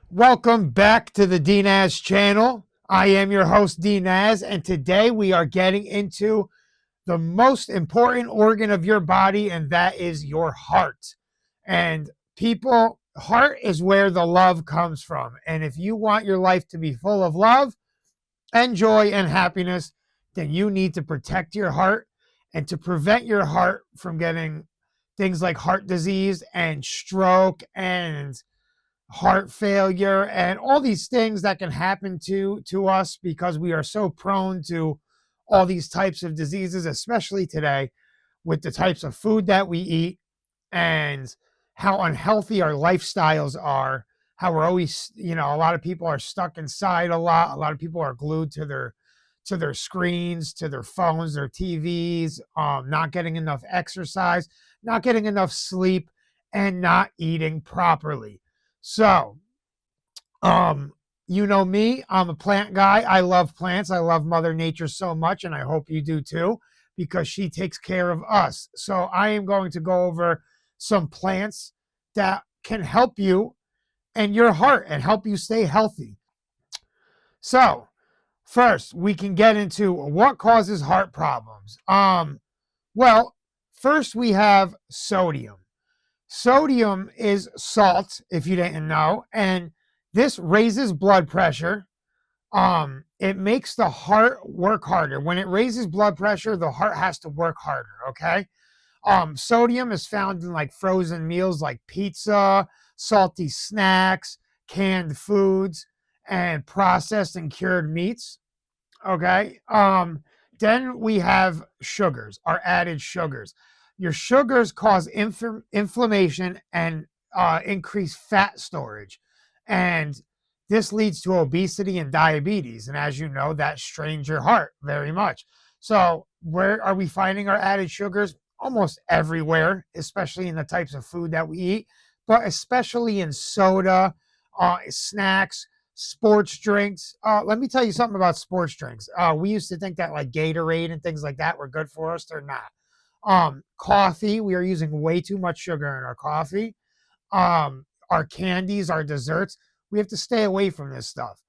Welcome back to the DNaz channel. I am your host, DNaz, and today we are getting into the most important organ of your body, and that is your heart. And people, heart is where the love comes from. And if you want your life to be full of love and joy and happiness, then you need to protect your heart and to prevent your heart from getting things like heart disease and stroke and heart failure and all these things that can happen to us because we are so prone to all these types of diseases, especially today with the types of food that we eat and how unhealthy our lifestyles are. How we're always, a lot of people are stuck inside a lot. A lot of people are glued to their screens, to their phones, their TVs, not getting enough exercise, not getting enough sleep, and not eating properly. So, um, you know me, I'm a plant guy. I love plants. I love Mother Nature so much, and I hope you do too, because she takes care of us. So, I am going to go over some plants that can help you and your heart and help you stay healthy. So, first, we can get into what causes heart problems. Well, first we have sodium. Sodium is salt, if you didn't know, and this raises blood pressure. It makes the heart work harder. When it raises blood pressure, the heart has to work harder. Okay. Sodium is found in like frozen meals like pizza, salty snacks, canned foods, and processed and cured meats. Okay. Then we have sugars, our added sugars. Your sugars cause inflammation and increase fat storage. And this leads to obesity and diabetes. And as you know, that strains your heart very much. So, where are we finding our added sugars? Almost everywhere, especially in the types of food that we eat, but especially in soda, snacks, sports drinks. Let me tell you something about sports drinks. We used to think that like Gatorade and things like that were good for us. They're not. Coffee, we are using way too much sugar in our coffee. Our candies, our desserts, we have to stay away from this stuff.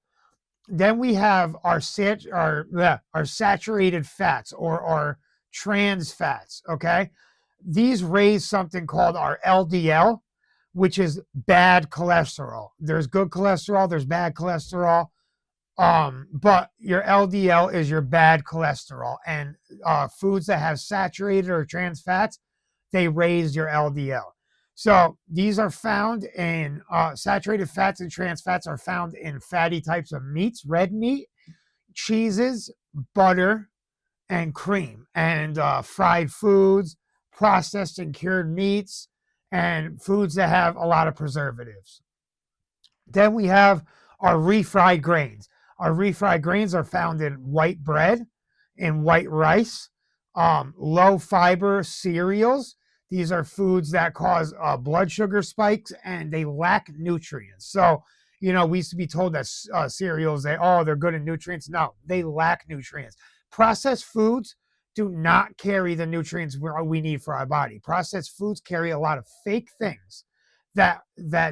Then we have our saturated fats or our trans fats. Okay, these raise something called our LDL, which is bad cholesterol. There's good cholesterol, there's bad cholesterol. But your LDL is your bad cholesterol, and foods that have saturated or trans fats, they raise your LDL. So these are found in saturated fats and trans fats are found in fatty types of meats, red meat, cheeses, butter, and cream, and fried foods, processed and cured meats, and foods that have a lot of preservatives. Then we have our refried grains. Our refried grains are found in white bread, in white rice, low fiber cereals. These are foods that cause blood sugar spikes and they lack nutrients. So, we used to be told that cereals, they're good in nutrients. No, they lack nutrients. Processed foods do not carry the nutrients we need for our body. Processed foods carry a lot of fake things that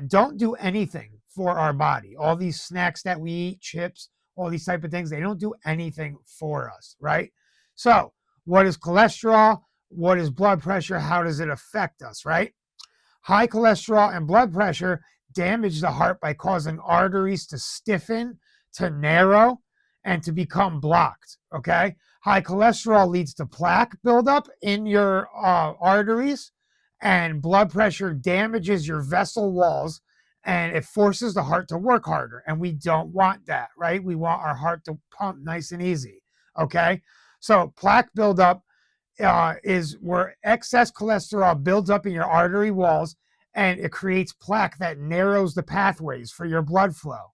don't do anything for our body. All these snacks that we eat, chips, all these type of things, they don't do anything for us, right? So, what is cholesterol? What is blood pressure? How does it affect us, right? High cholesterol and blood pressure damage the heart by causing arteries to stiffen, to narrow, and to become blocked, okay? High cholesterol leads to plaque buildup in your arteries, and blood pressure damages your vessel walls and it forces the heart to work harder. And we don't want that, right? We want our heart to pump nice and easy, okay? So, plaque buildup is where excess cholesterol builds up in your artery walls and it creates plaque that narrows the pathways for your blood flow,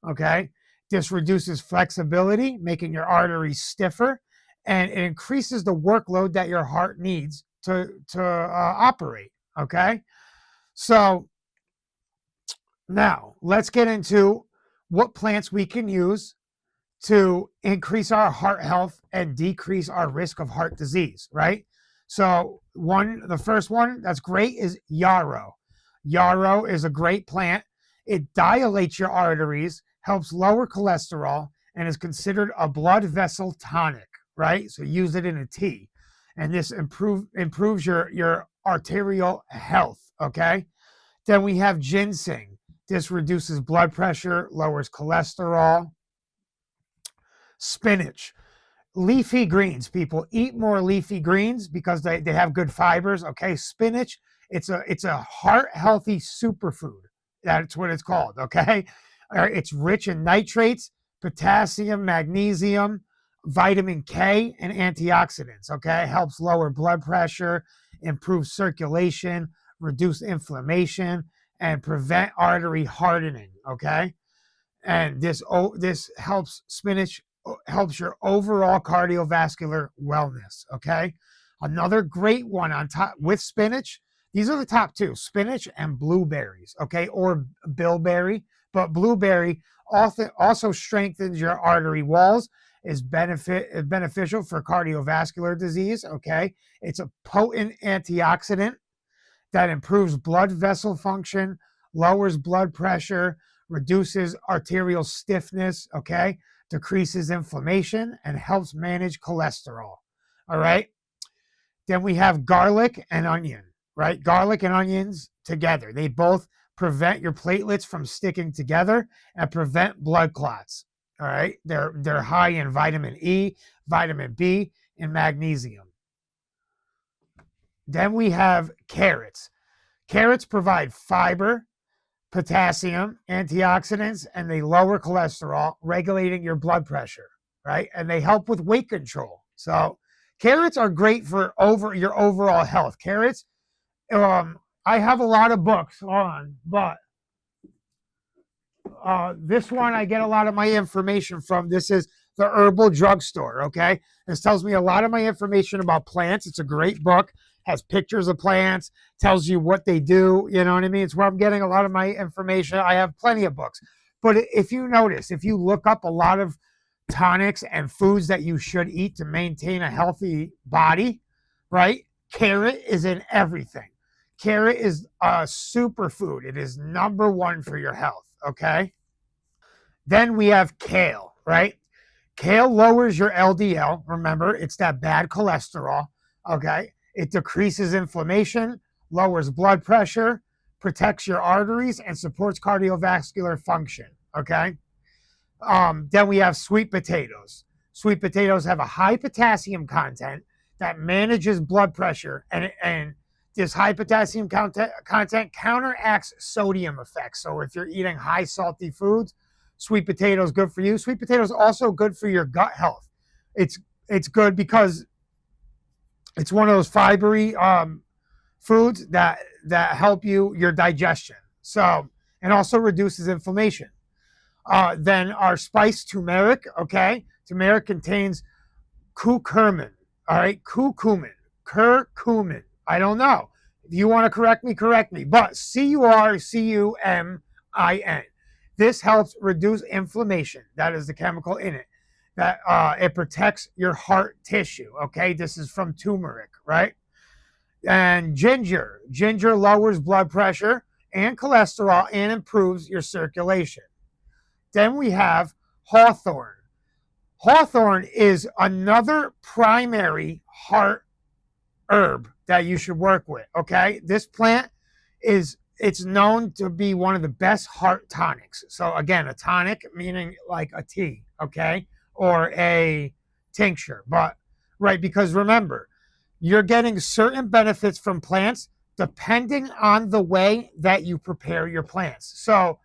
okay? This reduces flexibility, making your arteries stiffer, and it increases the workload that your heart needs to operate, okay? So now let's get into what plants we can use to increase our heart health and decrease our risk of heart disease, right? So the first one that's great is yarrow. Yarrow is a great plant. It dilates your arteries, helps lower cholesterol, and is considered a blood vessel tonic, right? So use it in a tea. And this improves your arterial health, okay? Then we have ginseng. This reduces blood pressure, lowers cholesterol. Spinach. Leafy greens, people eat more leafy greens because they have good fibers. Okay, spinach, it's a heart healthy superfood. That's what it's called. Okay, it's rich in nitrates, potassium, magnesium, vitamin K, and antioxidants. Okay, helps lower blood pressure, improve circulation, reduce inflammation, and prevent artery hardening. Okay, and this helps spinach helps your overall cardiovascular wellness. Okay, another great one on top with spinach. These are the top two: spinach and blueberries. Okay, or bilberry, but blueberry also strengthens your artery walls. Is beneficial for cardiovascular disease. Okay, it's a potent antioxidant that improves blood vessel function, lowers blood pressure, reduces arterial stiffness, okay, decreases inflammation, and helps manage cholesterol. All right. Then we have garlic and onion, right? Garlic and onions together. They both prevent your platelets from sticking together and prevent blood clots. All right. They're high in vitamin E, vitamin B, and magnesium. Then we have carrots. Carrots provide fiber, potassium, antioxidants, and they lower cholesterol, regulating your blood pressure, right? And they help with weight control. So carrots are great for your overall health. Carrots, I have a lot of books on, but this one I get a lot of my information from. This is the Herbal Drugstore, okay? This tells me a lot of my information about plants. It's a great book, has pictures of plants, tells you what they do, you know what I mean? It's where I'm getting a lot of my information. I have plenty of books. But if you notice, if you look up a lot of tonics and foods that you should eat to maintain a healthy body, right? Carrot is in everything. Carrot is a superfood. It is number one for your health, okay? Then we have kale, right? Kale lowers your LDL. Remember, it's that bad cholesterol, okay? It decreases inflammation, lowers blood pressure, protects your arteries, and supports cardiovascular function, okay? Then we have sweet potatoes. Sweet potatoes have a high potassium content that manages blood pressure, and this high potassium content counteracts sodium effects. So if you're eating high salty foods, sweet potatoes good for you. Sweet potatoes also good for your gut health. It's good because it's one of those fibery foods that help your digestion. So, and also reduces inflammation. Then our spice turmeric, okay? Turmeric contains curcumin, all right? Curcumin. I don't know. If you want to correct me, but curcumin. This helps reduce inflammation. That is the chemical in it. That it protects your heart tissue, okay? This is from turmeric, right? And ginger. Ginger lowers blood pressure and cholesterol and improves your circulation. Then we have hawthorn. Hawthorn is another primary heart herb that you should work with, okay? This plant it's known to be one of the best heart tonics. So again, a tonic meaning like a tea, okay? Or a tincture. But right, because remember, you're getting certain benefits from plants depending on the way that you prepare your plants. So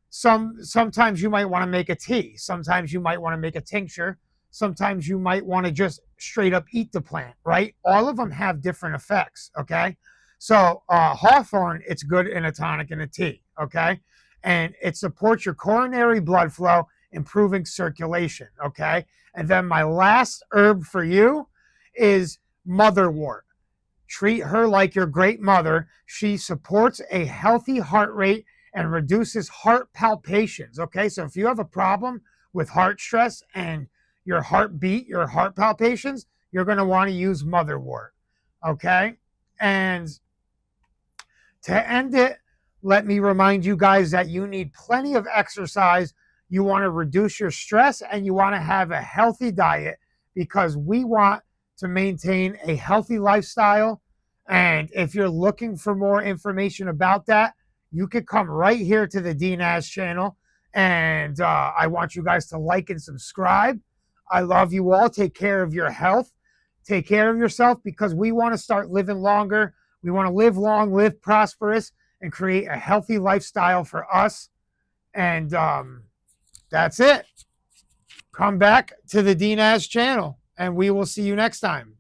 sometimes you might want to make a tea, sometimes you might want to make a tincture, sometimes you might want to just straight up eat the plant, right? All of them have different effects, okay? So hawthorn, it's good in a tonic and a tea, okay? And it supports your coronary blood flow, improving circulation, okay? And then my last herb for you is motherwort. Treat her like your great mother. She supports a healthy heart rate and reduces heart palpitations. Okay, so if you have a problem with heart stress and your heartbeat, your heart palpitations, you're going to want to use motherwort. Okay, and to end it, let me remind you guys that you need plenty of exercise. You want to reduce your stress and you want to have a healthy diet because we want to maintain a healthy lifestyle. And if you're looking for more information about that, you could come right here to the DNaz channel. And I want you guys to like and subscribe. I love you all. Take care of your health. Take care of yourself because we want to start living longer. We want to live long, live prosperous, and create a healthy lifestyle for us. And that's it. Come back to the DNaz channel, and we will see you next time.